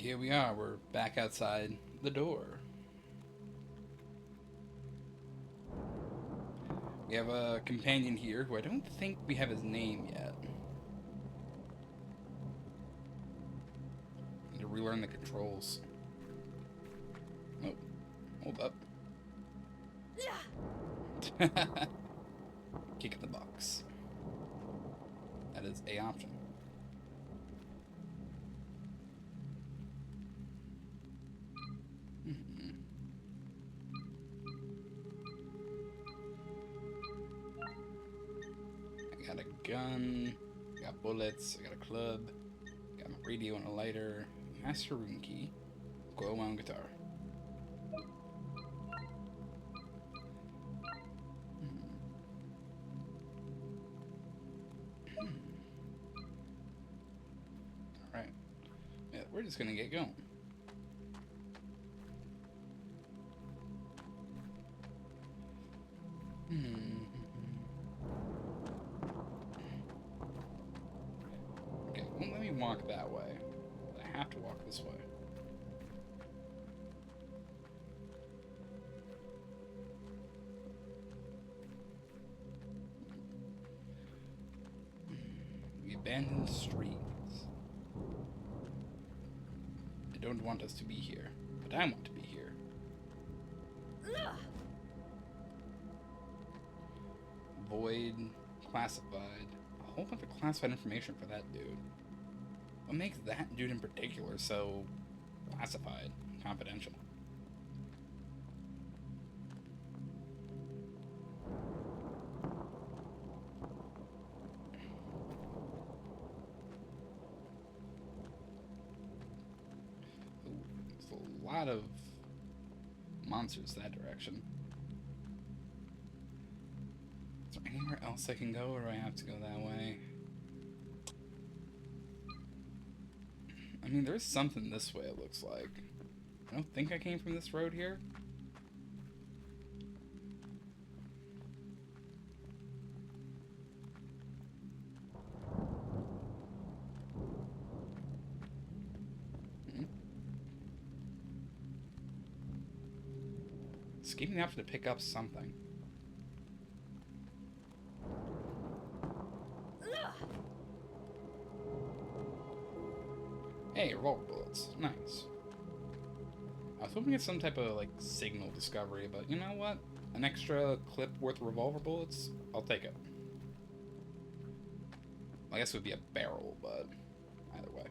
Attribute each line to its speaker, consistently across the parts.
Speaker 1: Here we are, we're back outside the door. We have a companion here who I don't think we have his name yet. Need to relearn the controls. Oh, hold up. Kick in the box. That is a option. I got a gun, I got bullets, I got a club, got my radio and a lighter, master room key, coil wound guitar. Alright. Yeah, we're just gonna get going. Okay, it won't let me walk that way. I have to walk this way. The abandoned streets. I don't want us to be here, but I want to be here. Void, classified. A whole bunch of classified information for that dude. What makes that dude in particular so classified, confidential? Ooh, there's a lot of monsters that direction. Is there anywhere else I can go, or do I have to go that way? I mean, there's something this way, it looks like. I don't think I came from this road here. It's giving me the option to pick up something. Hey, revolver bullets. Nice. I was hoping it's some type of, like, signal discovery, but you know what? An extra clip worth of revolver bullets? I'll take it. I guess it would be a barrel, but either way.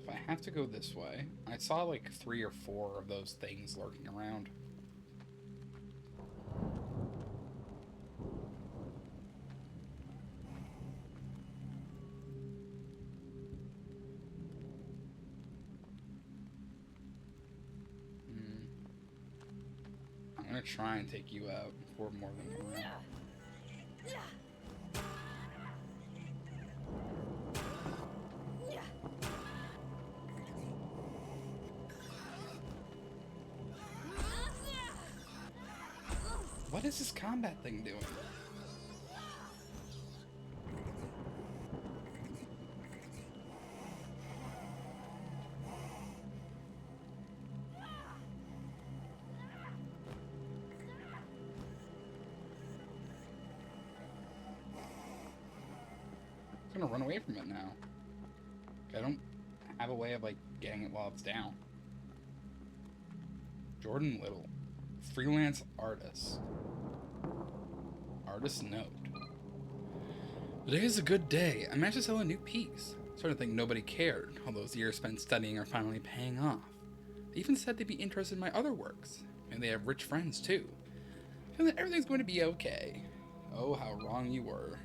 Speaker 1: I have to go this way. I saw like 3 or 4 of those things lurking around. I'm gonna try and take you out before more than one round. What is this combat thing doing? It's gonna run away from it now. I don't have a way of, like, getting it while it's down. Jordan Little. Freelance artist. Artist note. Today is a good day. I managed to sell a new piece. Started to think nobody cared. All those years spent studying are finally paying off. They even said they'd be interested in my other works. And they have rich friends, too. I feel that everything's going to be okay. Oh, how wrong you were.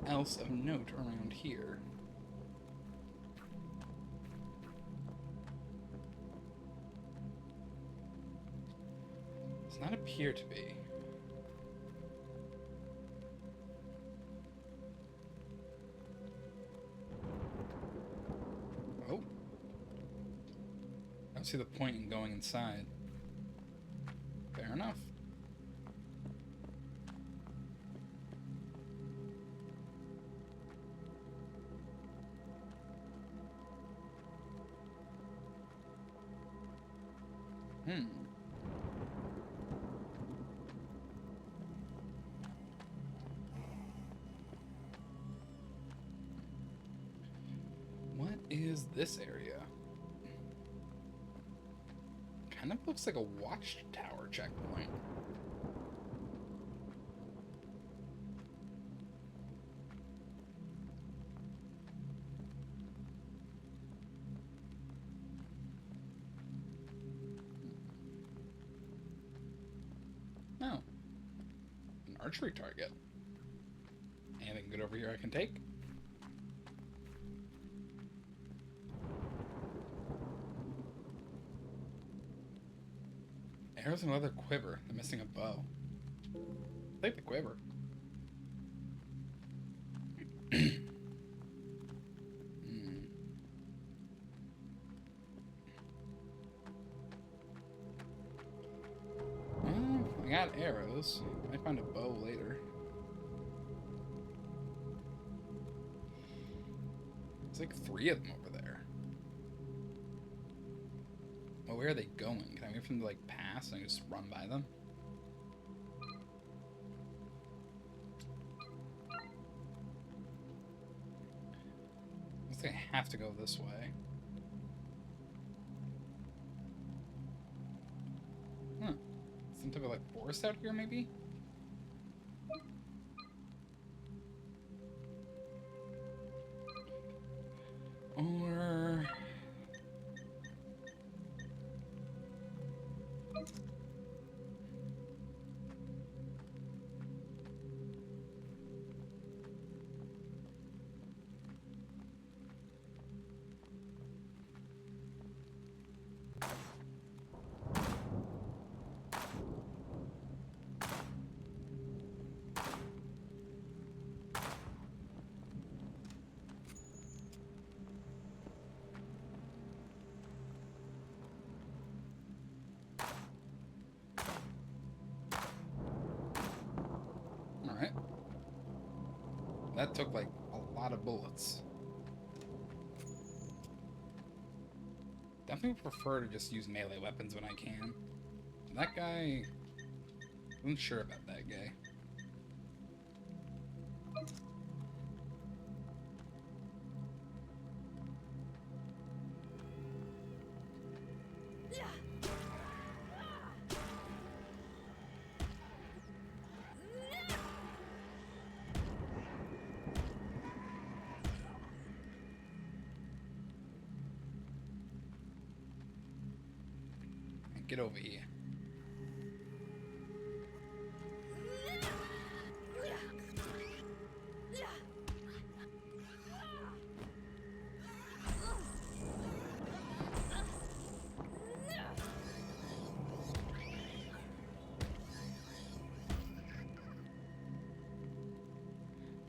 Speaker 1: anything else of note around here? Does not appear to be. Oh. I don't see the point in going inside. Fair enough. What is this area? Kind of looks like a watchtower checkpoint. Oh. An archery target. Anything good over here I can take? Arrows and leather quiver. They're missing a bow. Take the quiver. Well, I got arrows. I might find a bow later. There's like 3 of them over there. Well, where are they going? Can I wait for them to like pass and I just run by them? Looks like I have to go this way. Huh. Some type of like forest out here, maybe? Or... Alright. That took like a lot of bullets. Definitely prefer to just use melee weapons when I can. That guy... I wasn't sure about that guy. Get over here.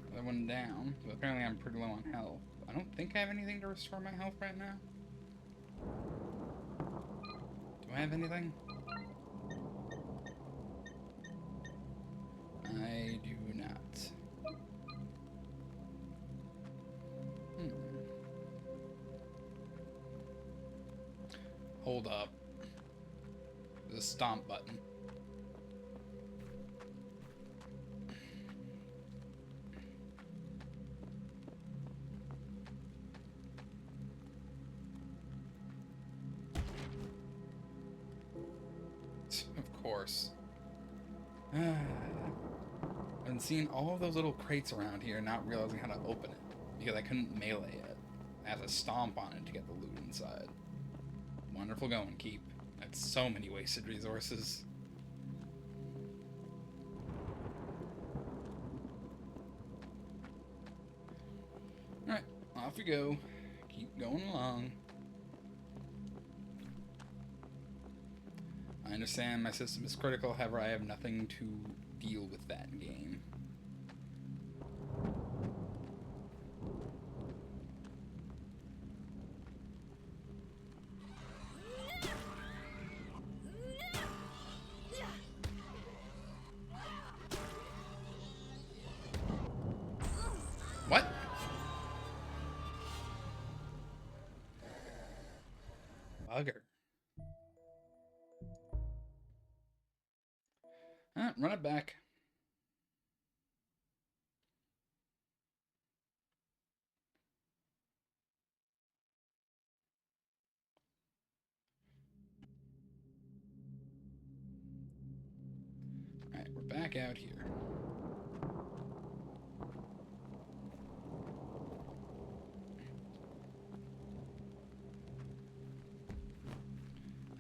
Speaker 1: Another one down, but apparently I'm pretty low on health. I don't think I have anything to restore my health right now. Do I have anything? I do not. Hold up. There's a stomp button. Of course. I've been seeing all of those little crates around here, not realizing how to open it because I couldn't melee it. I had to stomp on it to get the loot inside. Wonderful going, Keep. That's so many wasted resources. Off you go. Keep going along. I understand my system is critical, however, I have nothing to deal with that game. What? Bugger. Run it back. Alright, we're back out here.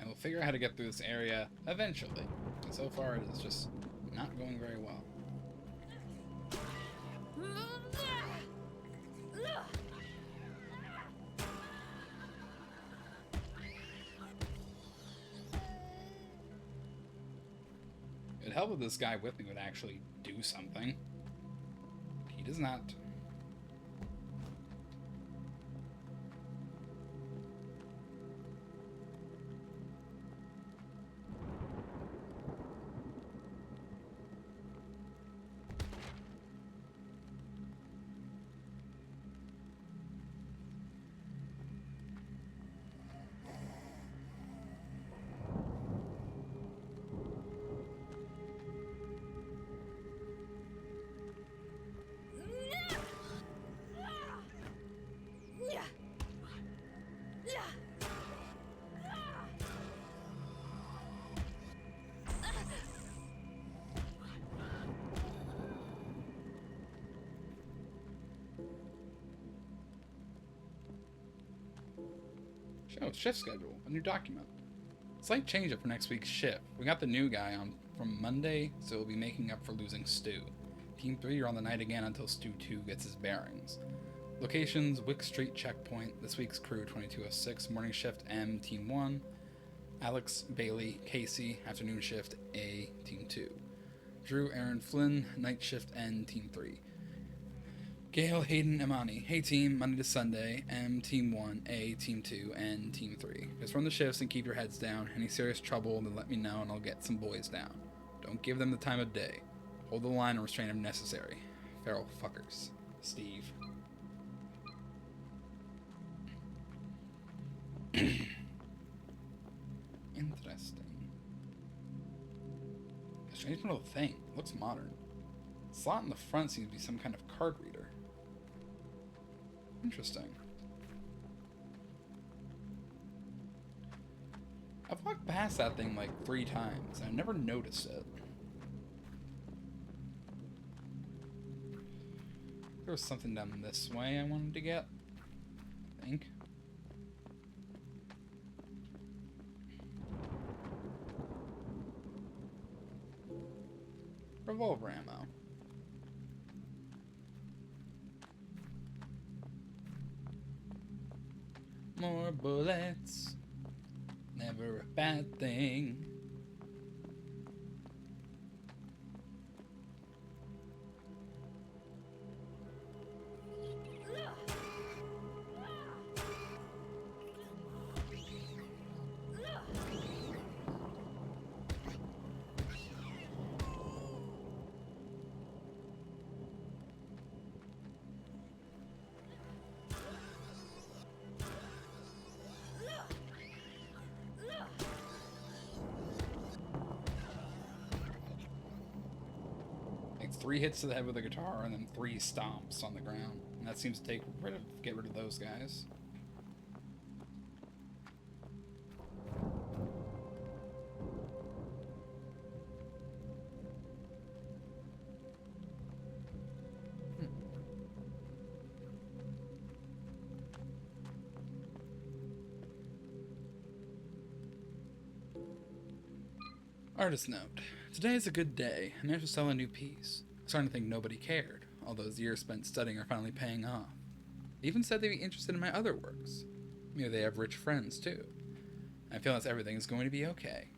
Speaker 1: I will figure out how to get through this area eventually. And so far, it is just not going very well. It'd help if this guy with me would actually do something. He does not. Show shift schedule, a new document. Slight change up for next week's shift. We got the new guy on from Monday, so we'll be making up for losing Stu. Team 3 are on the night again until Stu 2 gets his bearings. Locations: Wick Street Checkpoint. This week's crew: 2206. Morning shift M, Team 1. Alex, Bailey, Casey. Afternoon shift A, Team 2. Drew, Aaron, Flynn. Night shift N, Team 3. Gail, Hayden, Imani. Hey team, Monday to Sunday. M, Team 1, A, Team 2, N, Team 3. Just run the shifts and keep your heads down. Any serious trouble, then let me know and I'll get some boys down. Don't give them the time of day. Hold the line and restrain if necessary. Feral fuckers. Steve. Interesting. A strange little thing. Looks modern. The slot in the front seems to be some kind of card reader. Interesting. I've walked past that thing like 3 times, and I've never noticed it. There was something down this way I wanted to get, I think. Revolver ammo. More bullets. Never a bad thing. Like 3 hits to the head with the guitar and then 3 stomps on the ground. And that seems to get rid of those guys. Artist note. Today is a good day. I managed to sell a new piece. I'm starting to think nobody cared. All those years spent studying are finally paying off. They even said they'd be interested in my other works. Maybe they have rich friends, too. I feel that everything is going to be okay.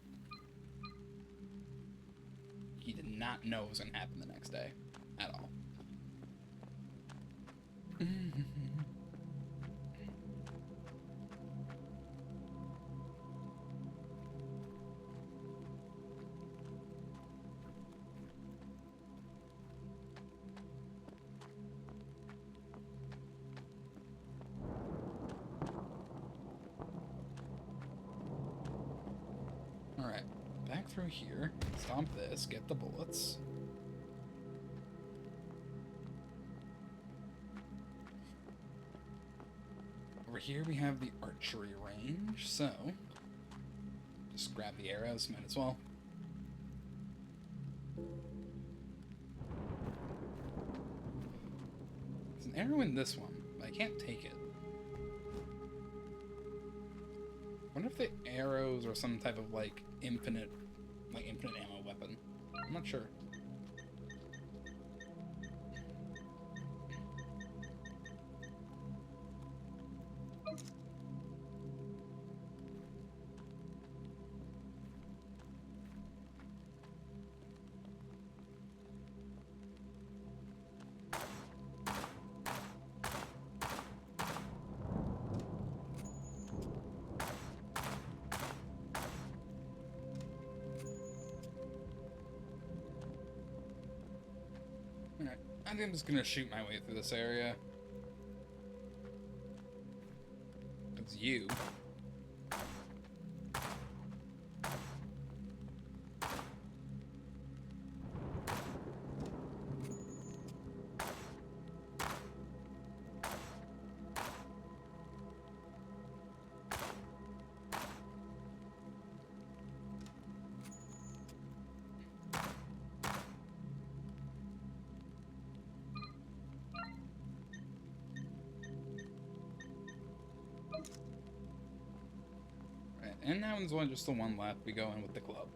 Speaker 1: He did not know what was going to happen the next day. At all. Alright, back through here. Stomp this, get the bullets. Over here we have the archery range, so just grab the arrows, might as well. There's an arrow in this one, but I can't take it. I wonder if the arrows are some type of infinite ammo weapon. I'm not sure. Alright, I think I'm just gonna shoot my way through this area. It's you. And now there's only just the one left. We go in with the club.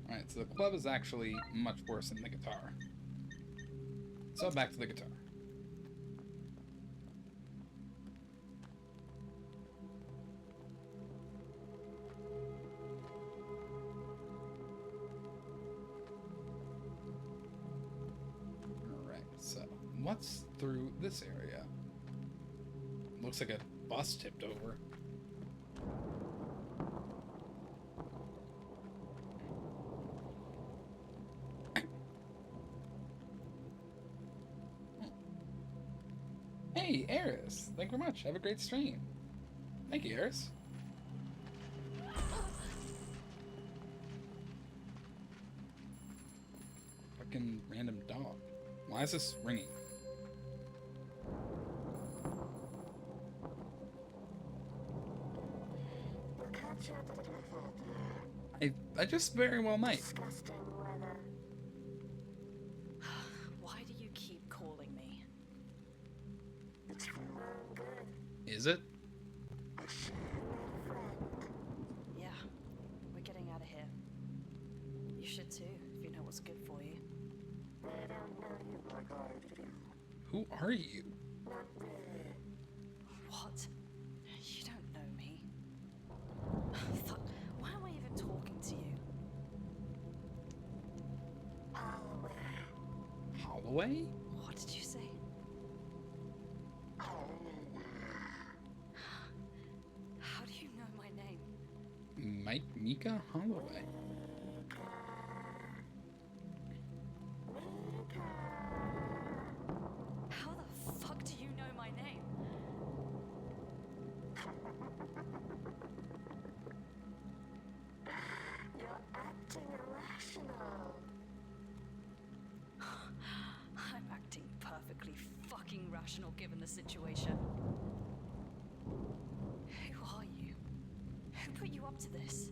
Speaker 1: Alright, so the club is actually much worse than the guitar. So back to the guitar. Alright, so what's through this area? Looks like a bus tipped over. Hey, Eris. Thank you very much. Have a great stream. Thank you, Eris. Fucking random dog. Why is this ringing? I just very well might.
Speaker 2: Why do you keep calling me?
Speaker 1: Is it?
Speaker 2: Yeah, we're getting out of here. You should too, if you know what's good for you.
Speaker 1: Who are you?
Speaker 2: What? You don't know me. Fuck, why am I even talking to you?
Speaker 1: Holloway?
Speaker 2: What did you say? How do you know my name?
Speaker 1: Mica Holloway.
Speaker 2: How the fuck do you know my name?
Speaker 3: You're acting irrational.
Speaker 2: I'm acting perfectly fucking rational. rational given the situation. Who are you? Who put you up to this?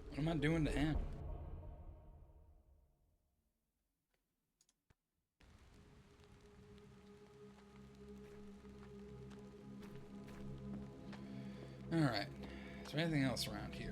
Speaker 1: What am I doing to him? Alright. Is there anything else around here?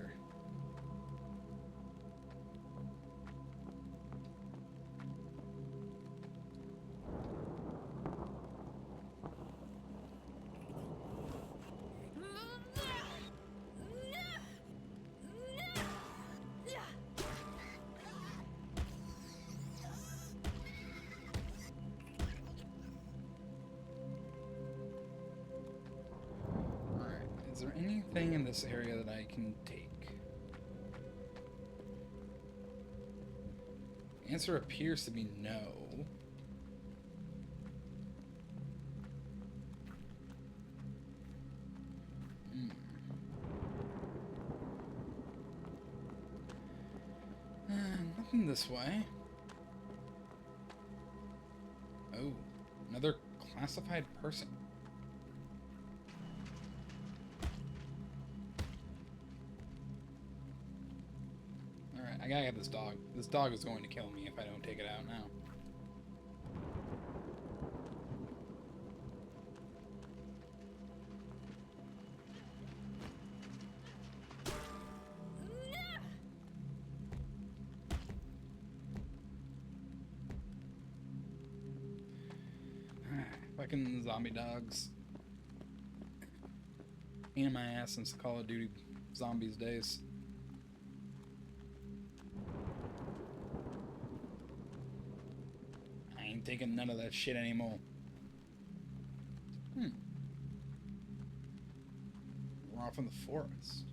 Speaker 1: Is there anything in this area that I can take? The answer appears to be no. Nothing this way. Oh, another classified person. I gotta get this dog. This dog is going to kill me if I don't take it out now. Fucking zombie dogs. Pain in my ass since the Call of Duty Zombies days. Ain't taking none of that shit anymore. We're off in the forest.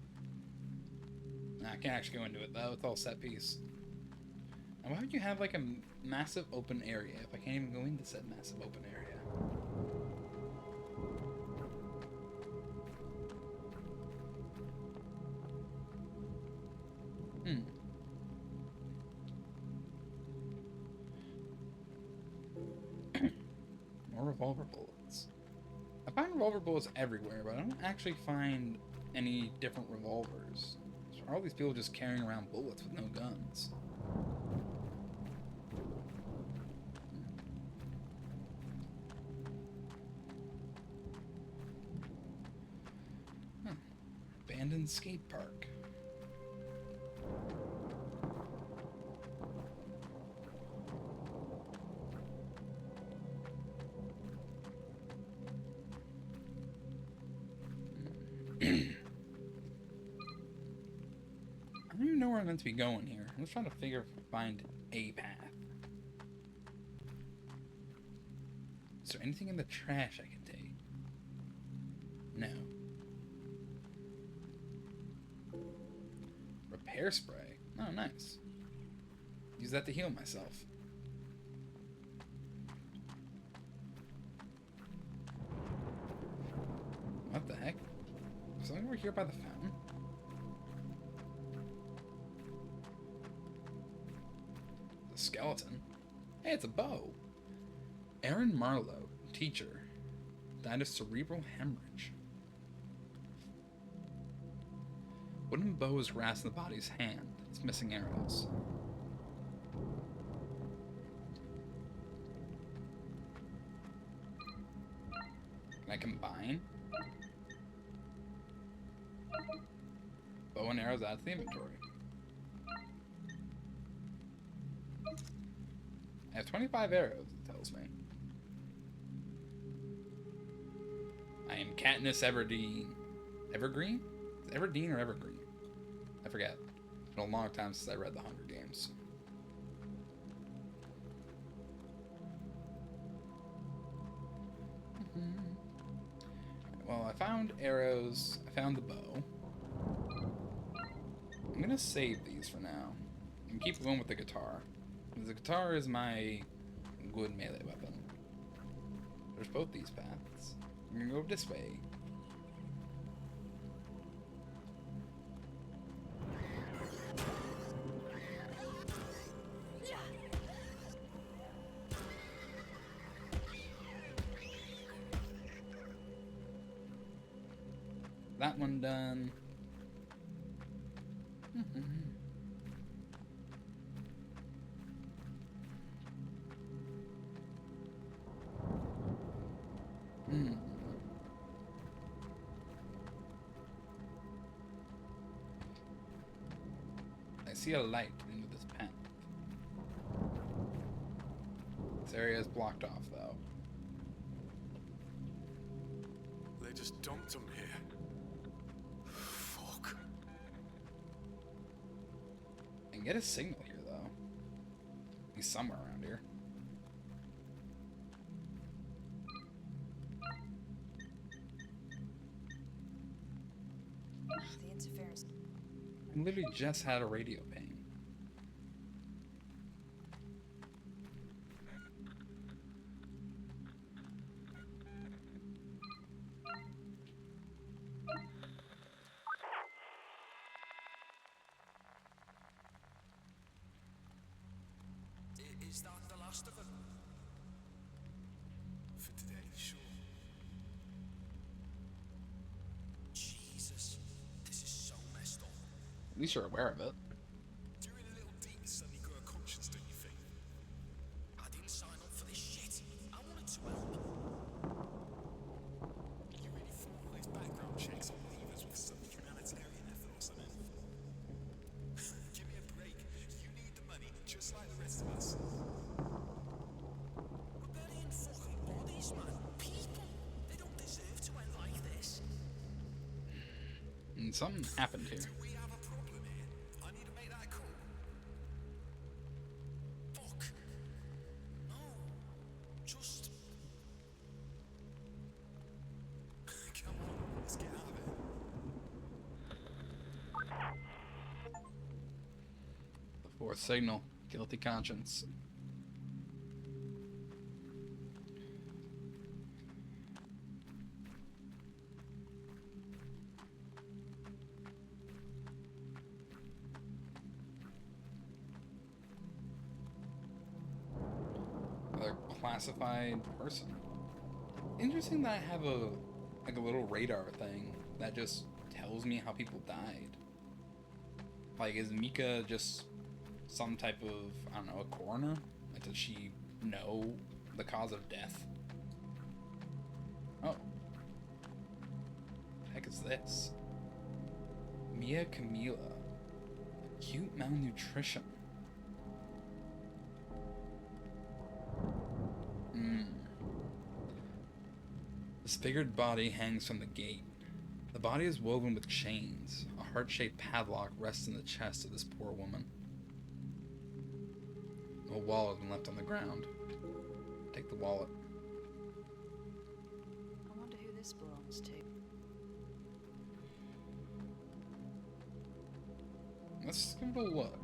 Speaker 1: Nah, I can't actually go into it though. It's all set piece. And why would you have like a massive open area if I can't even go into said massive open area? More revolver bullets. I find revolver bullets everywhere, but I don't actually find any different revolvers. So are all these people just carrying around bullets with no guns? Huh. Abandoned skate park. I don't even know where I'm meant to be going here. I'm just trying to find a path. Is there anything in the trash I can take? No. Repair spray. Oh, nice. Use that to heal myself. What the heck? Is something over here by the fountain? The skeleton? Hey, it's a bow. Aaron Marlowe, teacher, died of cerebral hemorrhage. Wooden bow is grasped in the body's hand. It's missing arrows. Can I combine? Bow and arrows out to the inventory. I have 25 arrows, it tells me. I am Katniss Everdeen. Evergreen? Is it Everdeen or Evergreen? I forget. It's been a long time since I read The Hunger Games. Well, I found arrows. I found the bow. I'm gonna save these for now. And keep going with the guitar. The guitar is my good melee weapon. There's both these paths. We're gonna go this way. That one done. I see a light into this pen. This area is blocked off, though.
Speaker 3: They just dumped him here. Fuck.
Speaker 1: I can get a signal here, though. He's somewhere around here.
Speaker 2: The interference.
Speaker 1: I literally just had a radio ping.
Speaker 3: Is that the last of them? For today, sure. Jesus, this is so messed up.
Speaker 1: At least you're aware of it.
Speaker 3: You're in a little deep and suddenly got a conscience, don't you think? I didn't sign up for this shit. I wanted to help. You really thought all those background checks on leavers with some humanitarian effort or something? Give me a break. You need the money just like the rest of us. We're burying fucking bodies, man. People. They don't deserve to end like this.
Speaker 1: And something happened here.
Speaker 3: Do we have a problem here? I need to make that call. Fuck. No. Just... Come on, let's get out of it.
Speaker 1: The fourth signal. Guilty conscience. Another classified person. Interesting that I have a little radar thing that just tells me how people died. Like, is Mica just some type of, I don't know, a coroner? Like, does she know the cause of death? Oh. The heck is this? Mia Camila. Acute malnutrition. Disfigured body hangs from the gate. The body is woven with chains. A heart-shaped padlock rests in the chest of this poor woman. A wallet has been left on the ground. Take the wallet.
Speaker 2: I wonder who this belongs to.
Speaker 1: Let's give it a look.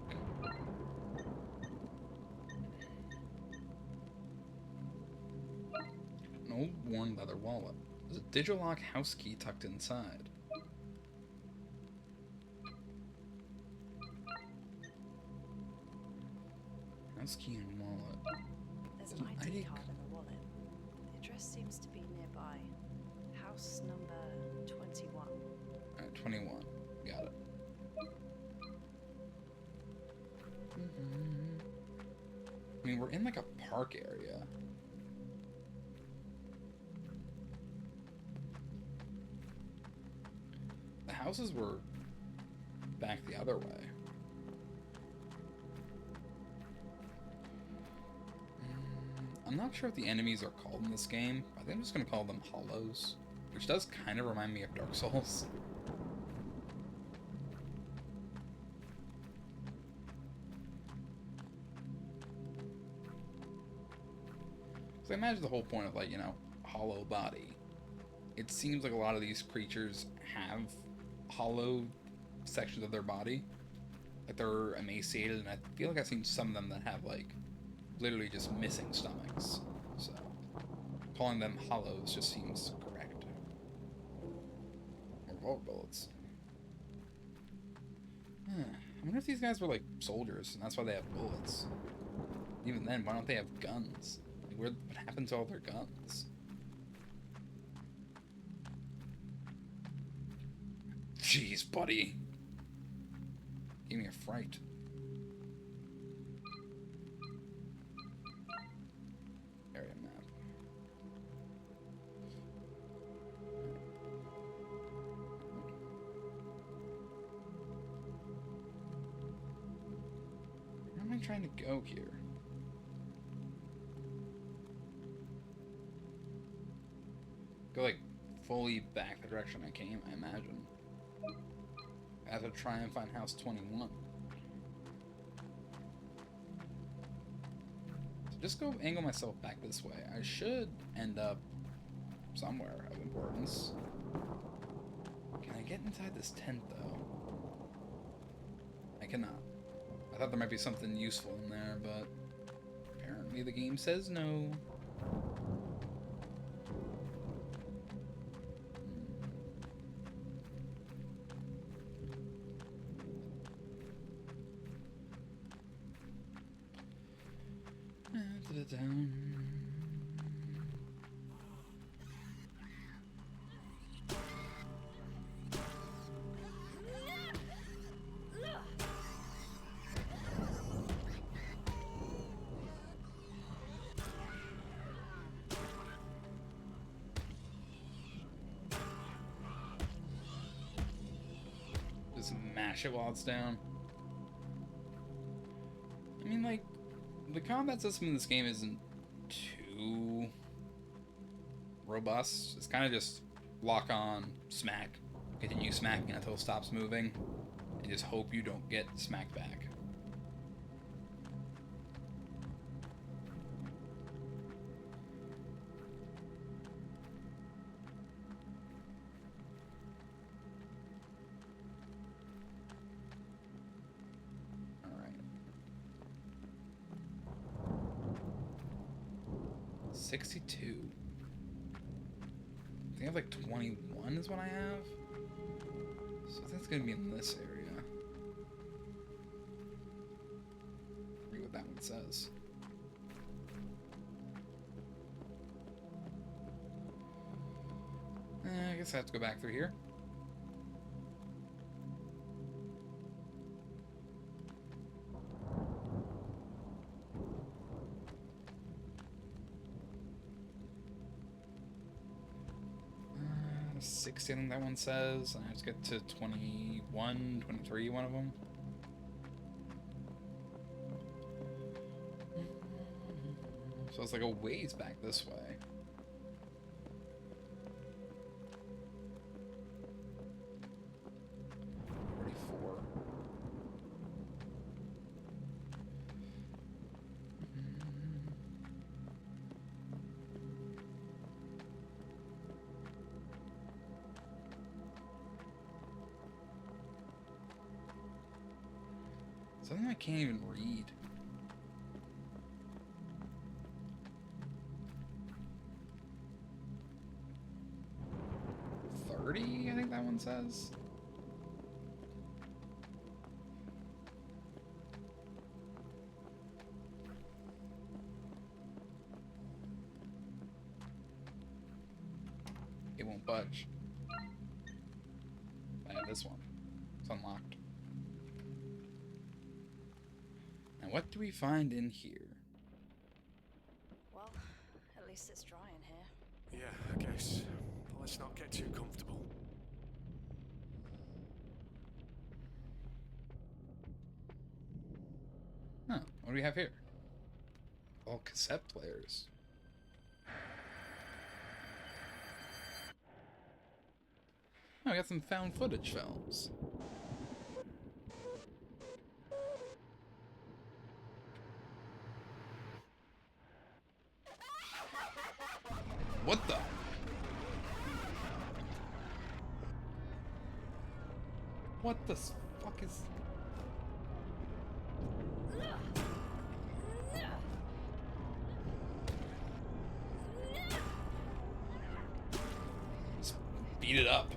Speaker 1: An old worn leather wallet. There's a Digilock house key tucked inside. House key and wallet.
Speaker 2: There's an ID card in the wallet. The address seems to be nearby. House number 21.
Speaker 1: Alright, 21. Got it. I mean, we're in like a park area. The houses were back the other way. I'm not sure if the enemies are called in this game. I think I'm just going to call them Hollows, which does kind of remind me of Dark Souls. So I imagine the whole point of, like, you know, Hollowbody. It seems like a lot of these creatures have hollow sections of their body. Like, they're emaciated, and I feel like I've seen some of them that have, like, literally just missing stomachs. So, calling them hollows just seems correct. Revolver bullets. I wonder if these guys were, like, soldiers, and that's why they have bullets. Even then, why don't they have guns? Like, what happened to all their guns? Jeez, buddy. Gave me a fright. Area map. Where am I trying to go here? Go like fully back the direction I came, I imagine. I have to try and find house 21. So just go angle myself back this way. I should end up somewhere of importance. Can I get inside this tent though? I cannot. I thought there might be something useful in there, but apparently the game says no. Down. Just mash it while it's down. I mean, like, the combat system in this game isn't too robust. It's kind of just lock on, smack, continue smacking until it stops moving, and just hope you don't get smacked back. Alright. 62. I think I have like 21 is what I have. So I think it's gonna be in this area. Read what that one says. I guess I have to go back through here. I think that one says. I have to get to 21, 23, one of them. So it's like a ways back this way. Something I can't even read. $30, I think that one says. It won't budge. I have this one. It's unlocked. What do we find in here?
Speaker 2: Well, at least it's dry in here.
Speaker 3: Yeah, I guess. But let's not get too comfortable.
Speaker 1: Huh, what do we have here? All cassette players. Oh, we got some found footage films. What the? What the fuck is... Just beat it up.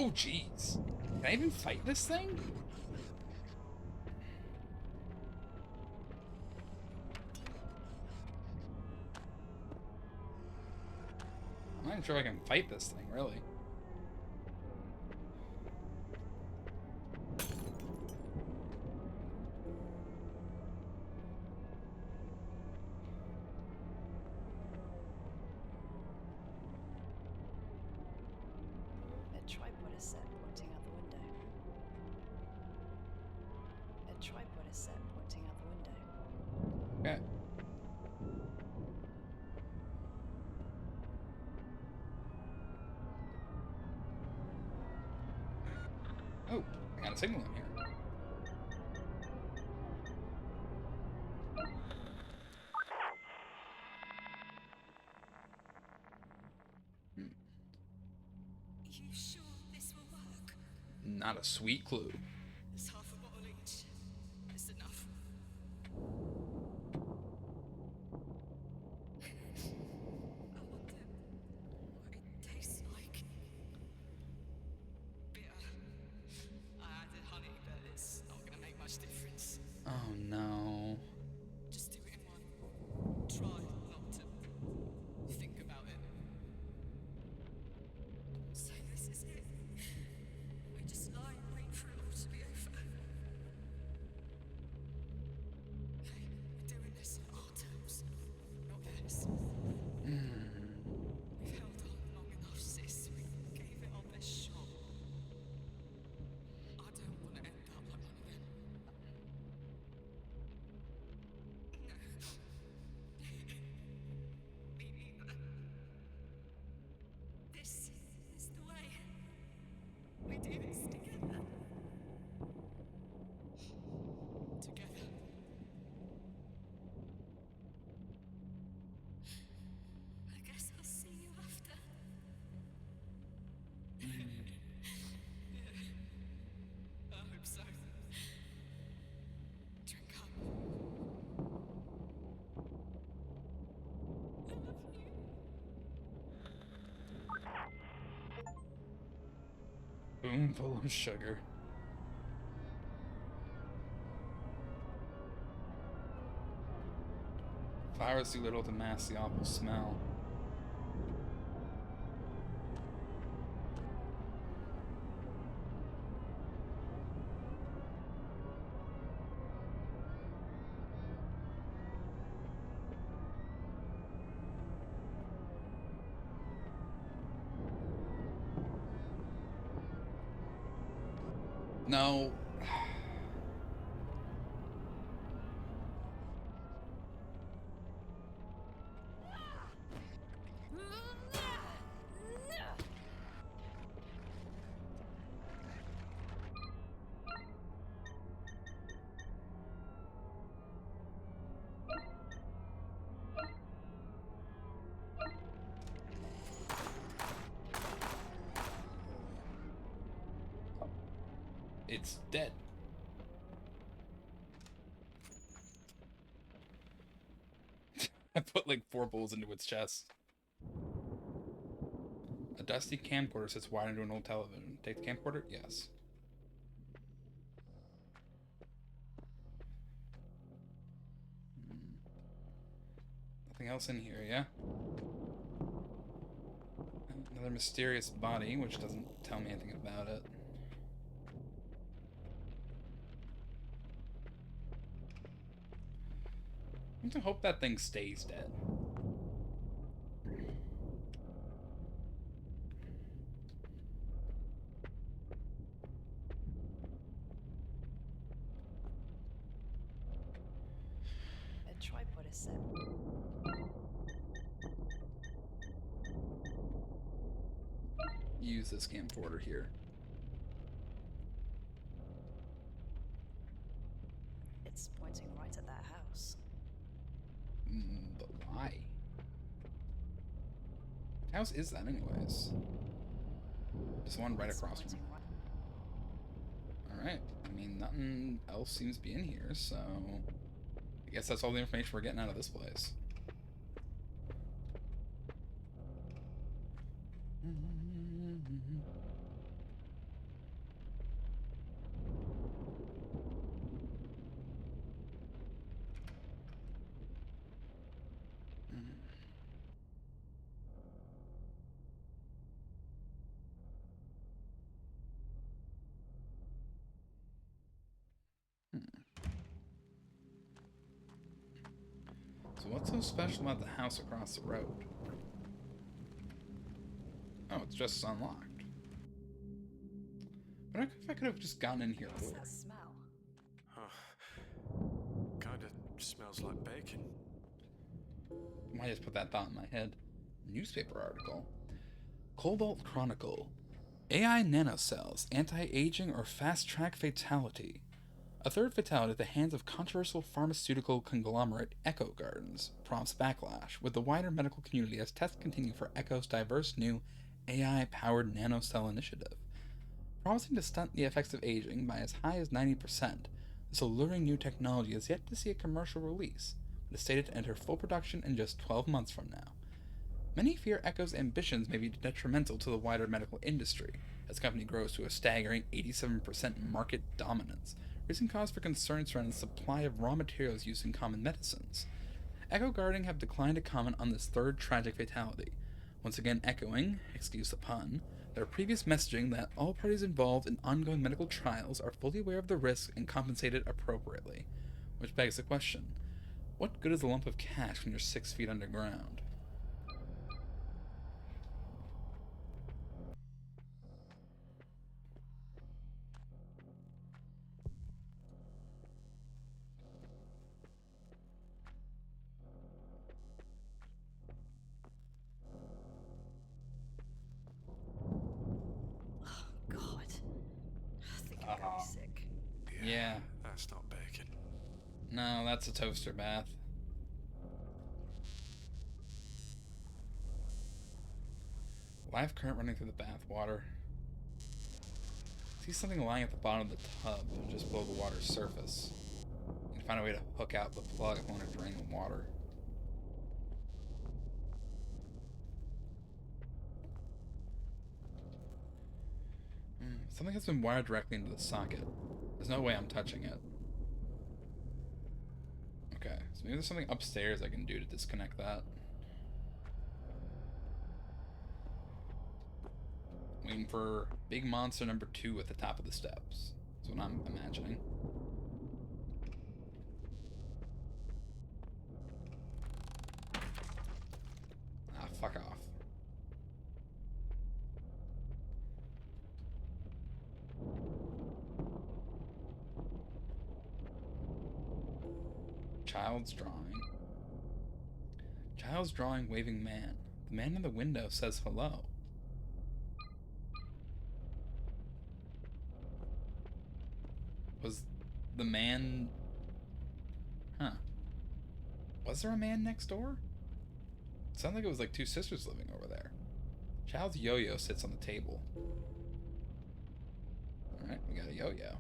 Speaker 1: Oh, jeez. Can I even fight this thing? I'm not even sure I can fight this thing, really.
Speaker 2: A tripod is set pointing out the window. A tripod is set pointing out the window.
Speaker 1: Okay. Oh, I got a signal in here.
Speaker 4: You sure this will work?
Speaker 1: Not a sweet clue.
Speaker 4: It's half a bottle each. It's enough. I wonder what it tastes like. Bitter. I added honey, but it's not gonna make much difference.
Speaker 1: Oh, no.
Speaker 4: Just do it in one. Try not to think about it. So this is it. We just lie and wait for it all to be over. Hey, we're doing this on our terms, not theirs. We've held on long enough, sis. We gave it our best shot. I don't want to end up like one of them. Me neither. This is the way. We do this together. Together. I guess I'll see you after. Yeah, I hope so. Drink up. I love you.
Speaker 1: Boom full of sugar. Flowers do little to mask the awful smell. No. It's dead. I put like 4 bullets into its chest. A dusty camcorder sits wide into an old television. Take the camcorder? Yes. Nothing else in here, yeah? Another mysterious body, which doesn't tell me anything about it. I hope that thing stays dead.
Speaker 2: A tripod is set.
Speaker 1: Use this camcorder here.
Speaker 2: It's pointing right at that house.
Speaker 1: But why? What house is that anyways? Just one right
Speaker 2: It's
Speaker 1: across from
Speaker 2: pointing
Speaker 1: me.
Speaker 2: right-
Speaker 1: Alright. I mean, nothing else seems to be in here, so... I guess that's all the information we're getting out of this place. So what's so special about the house across the road? Oh, it's just unlocked. But if I could have just gotten in here
Speaker 2: What's
Speaker 1: before.
Speaker 2: that smell?
Speaker 3: Kinda smells like bacon.
Speaker 1: Why just put that thought in my head? Newspaper article. Cobalt Chronicle. AI nanocells, anti-aging or fast-track fatality. A third fatality at the hands of controversial pharmaceutical conglomerate Echo Gardens prompts backlash with the wider medical community as tests continue for Echo's diverse new AI-powered nanocell initiative. Promising to stunt the effects of aging by as high as 90%, this alluring new technology is yet to see a commercial release, but is stated to enter full production in just 12 months from now. Many fear Echo's ambitions may be detrimental to the wider medical industry, as the company grows to a staggering 87% market dominance, raising cause for concern surrounding the supply of raw materials used in common medicines. Echo Guarding have declined to comment on this third tragic fatality, once again echoing, excuse the pun, their previous messaging that all parties involved in ongoing medical trials are fully aware of the risks and compensated appropriately. Which begs the question, what good is a lump of cash when you're 6 feet underground?
Speaker 2: Oh, God. I think I'm gonna be sick.
Speaker 1: Yeah.
Speaker 3: That's not bacon.
Speaker 1: No, that's a toaster bath. Live current running through the bath water. See something lying at the bottom of the tub, just below the water's surface. You can find a way to hook out the plug if you want to drain the water. Something has been wired directly into the socket. There's no way I'm touching it. Okay, so maybe there's something upstairs I can do to disconnect that. Waiting for big monster number 2 at the top of the steps. That's what I'm imagining. Ah, fuck off. Child's drawing. Child's drawing waving man. The man in the window says hello. Was the man... Huh. Was there a man next door? It sounded like it was like 2 sisters living over there. Child's yo-yo sits on the table. Alright, we got a yo-yo.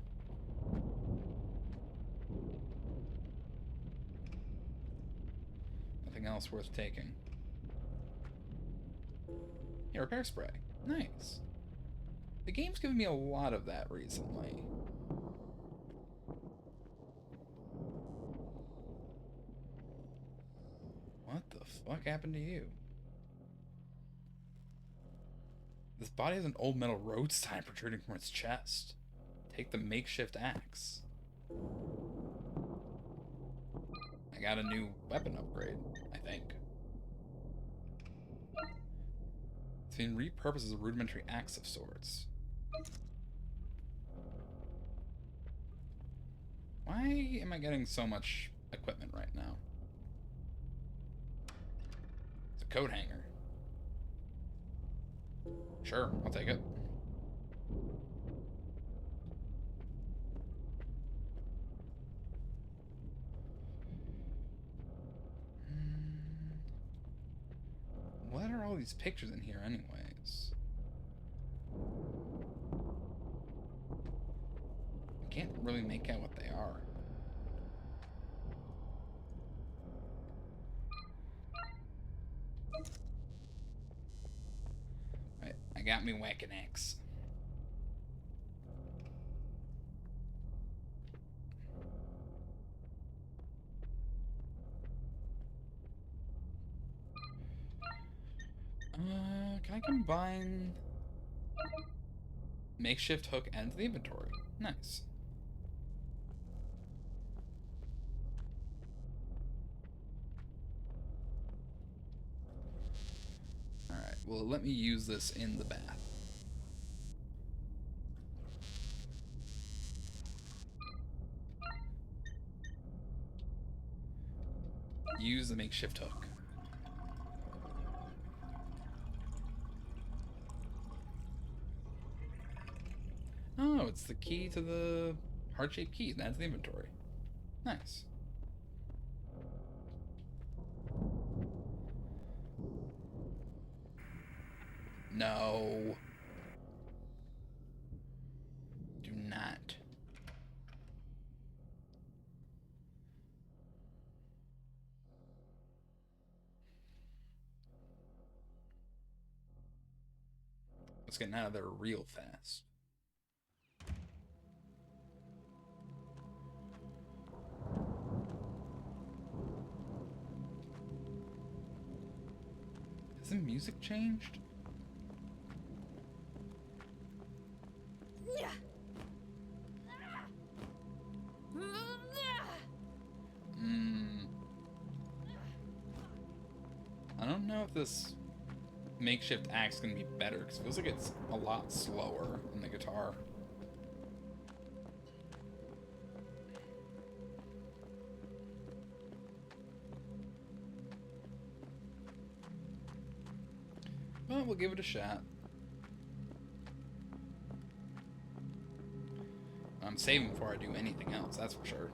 Speaker 1: Nothing else worth taking. Yeah, repair spray. Nice. The game's given me a lot of that recently. What the fuck happened to you? This body has an old metal road sign protruding from its chest. Take the makeshift axe. I got a new weapon upgrade, I think. It's been repurposed as a rudimentary axe of sorts. Why am I getting so much equipment right now? It's a coat hanger. Sure, I'll take it. What are all these pictures in here anyways? I can't really make out what they are. Right, I got me whacking axe. Can I combine makeshift hook and the inventory? Nice. Will it let me use this in the bath? Use the makeshift hook. Oh, it's the key to the heart-shaped key. That's the inventory. Nice. No. Do not. Let's get out of there real fast. Has the music changed? I don't know if this makeshift axe can be better, because it feels like it's a lot slower than the guitar. Well, we'll give it a shot. I'm saving before I do anything else, that's for sure.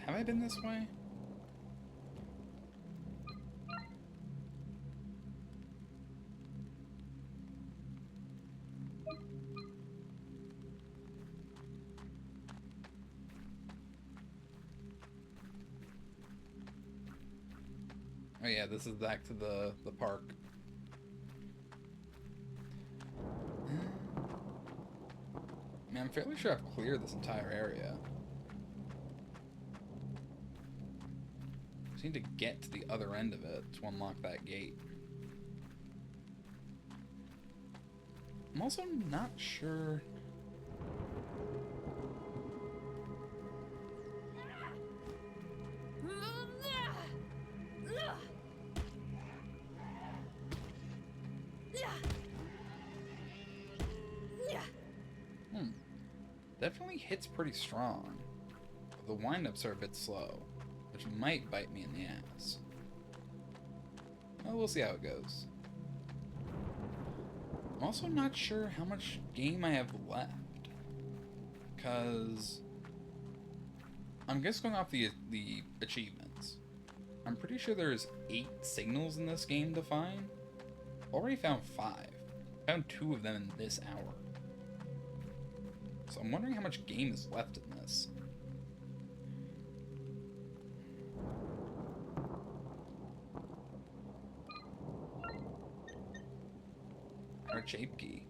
Speaker 1: Have I been this way? Oh yeah, this is back to the park. I mean, I'm fairly sure I've cleared this entire area. Just need to get to the other end of it to unlock that gate. I'm also not sure. Definitely hits pretty strong, but the windups are a bit slow, which might bite me in the ass. Well, we'll see how it goes. I'm also not sure how much game I have left, because I'm just going off the achievements. I'm pretty sure there's 8 signals in this game to find. Already found 5. Found 2 of them in this hour. So I'm wondering how much game is left in this. Our shape key.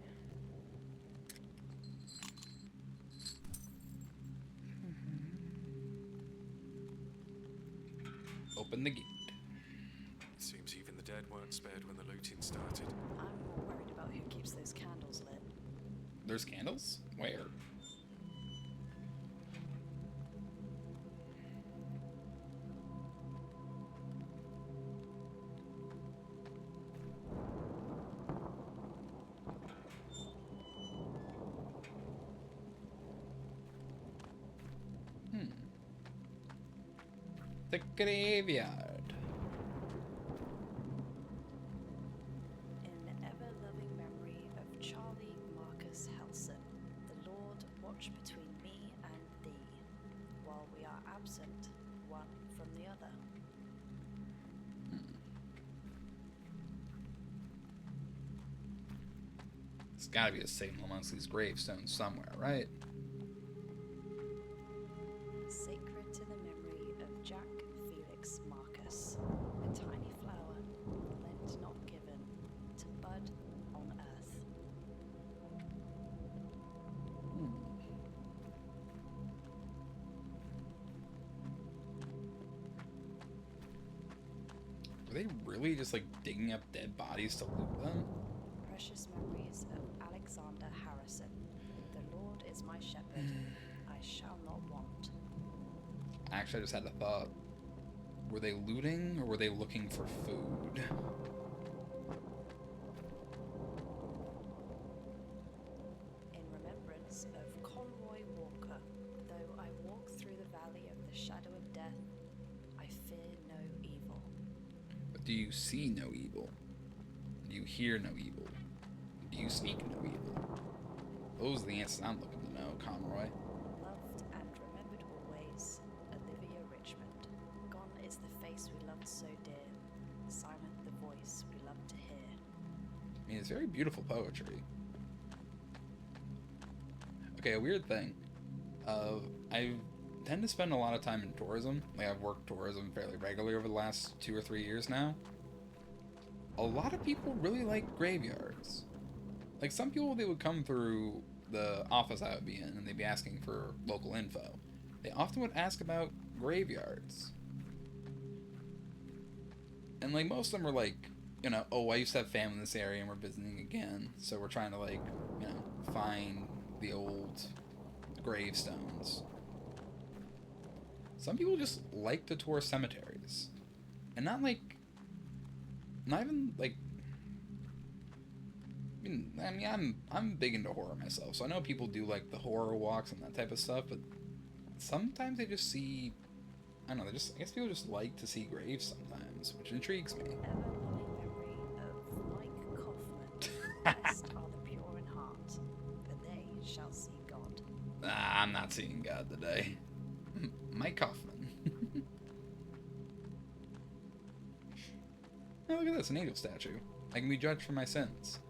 Speaker 1: Open the gate.
Speaker 3: Seems even the dead weren't spared when the looting started.
Speaker 2: I'm more worried about who keeps those candles lit.
Speaker 1: There's candles? Where? The graveyard.
Speaker 2: In ever-loving memory of Charlie Marcus Helson, the Lord watch between me and thee, while we are absent one from the other.
Speaker 1: There's gotta be a signal amongst these gravestones somewhere, right?
Speaker 2: Sacred to the memory of Jack Felix Marcus, a tiny flower, lent not given, to bud
Speaker 1: they really just like digging up dead bodies to loot them?
Speaker 2: Precious memories of Alexander Harrison. The Lord is my shepherd, I shall not want.
Speaker 1: Actually, I just had a thought. Were they looting or were they looking for food?
Speaker 2: In remembrance of Conroy Walker, though I walk through the valley of the shadow of death, I fear no evil.
Speaker 1: But do you see no evil? Do you hear no evil? Do you speak no evil? Those are the answers I'm looking to know, Conroy.
Speaker 2: Loved and remembered always, Olivia Richmond. Gone is the face we loved so dear, silent the voice we loved to hear.
Speaker 1: I mean, it's very beautiful poetry. Okay, a weird thing. I tend to spend a lot of time in tourism. Like, I've worked tourism fairly regularly over the last 2 or 3 years now. A lot of people really like graveyards. Like, some people, they would come through the office I would be in, and they'd be asking for local info. They often would ask about graveyards. And, like, most of them were like, you know, oh, I used to have family in this area, and we're visiting again, so we're trying to, like, you know, find the old gravestones. Some people just like to tour cemeteries. And not even, like, I mean, I'm big into horror myself, so I know people do like the horror walks and that type of stuff, but sometimes they just see, I don't know, I guess people just like to see graves sometimes, which intrigues me.
Speaker 2: Ever-loving memory of Mike Kaufman. Blessed are the pure in heart, for they shall see God.
Speaker 1: I'm not seeing God today. Mike Kaufman. Oh, look at this, an angel statue. I can be judged for my sins.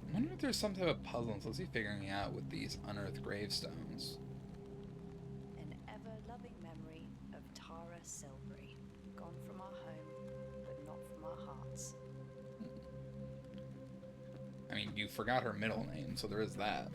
Speaker 1: I wonder if there's some type of puzzle I'm supposed to be figuring out with these unearthed gravestones.
Speaker 2: An ever-loving memory of Tara Silbury, gone from our home, but not from our hearts.
Speaker 1: I mean, you forgot her middle name, so there is that.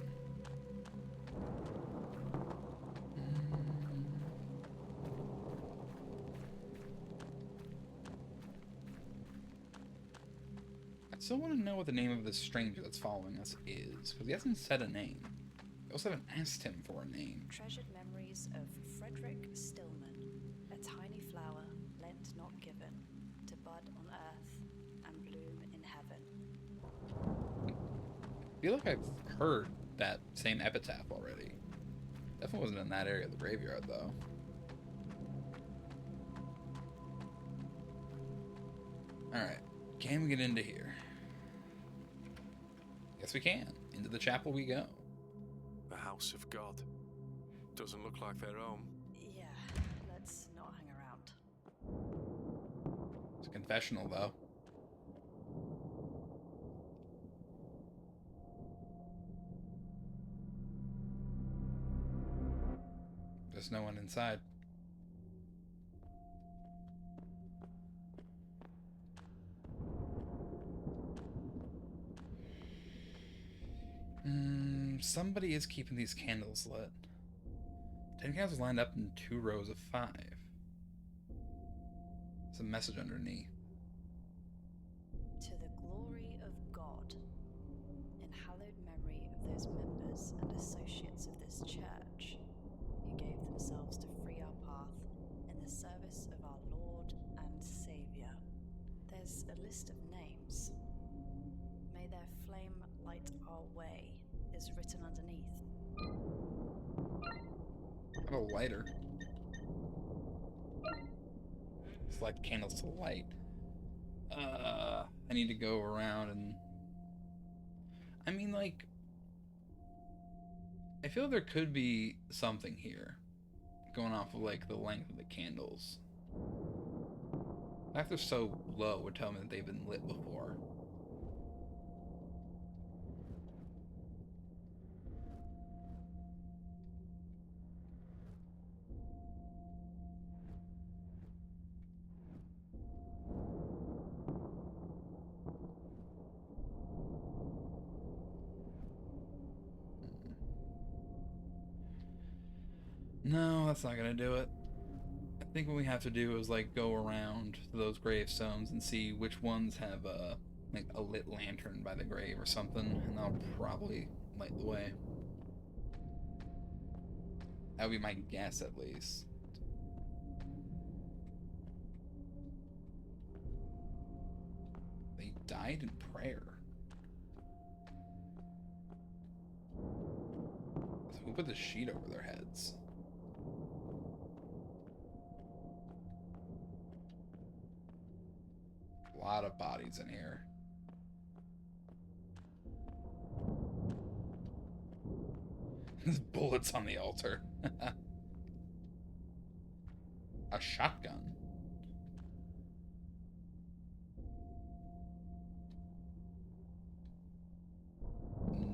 Speaker 1: I still want to know what the name of this stranger that's following us is, because he hasn't said a name. We also haven't asked him for a name.
Speaker 2: Treasured memories of Frederick Stillman, a tiny flower lent not given, to bud on earth and bloom in heaven.
Speaker 1: I feel like I've heard that same epitaph already. Definitely wasn't in that area of the graveyard, though. Alright, can we get into here? Yes, we can. Into the chapel we go.
Speaker 3: The house of God. Doesn't look like their home.
Speaker 2: Yeah, let's not hang around.
Speaker 1: It's a confessional, though. There's no one inside. Somebody is keeping these candles lit. 10 candles lined up in 2 rows of 5. There's a message underneath.
Speaker 2: To the glory of God, in hallowed memory of those members and associates of this church who gave themselves to free our path in the service of our Lord and Saviour. There's a list of names. May their flame light our way is written underneath.
Speaker 1: Got a lighter. Select candles to light. I need to go around and... I mean, like... I feel there could be something here. Going off of, like, the length of the candles. The fact they're so low would tell me that they've been lit before. that's not gonna do it. I think what we have to do is like go around to those gravestones and see which ones have like a lit lantern by the grave or something, and that'll probably light the way. That would be my guess, at least. They died in prayer. So who put the sheet over their heads? A lot of bodies in here. There's bullets on the altar. A shotgun.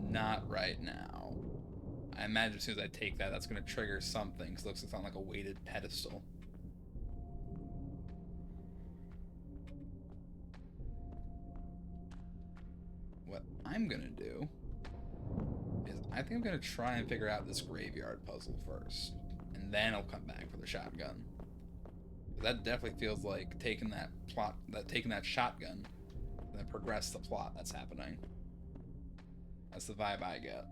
Speaker 1: Not right now. I imagine as soon as I take that, that's going to trigger something, because it looks like a weighted pedestal. What I'm going to do is I think I'm going to try and figure out this graveyard puzzle first, and then I'll come back for the shotgun. That definitely feels like taking that shotgun, and then progress the plot that's happening. That's the vibe I get.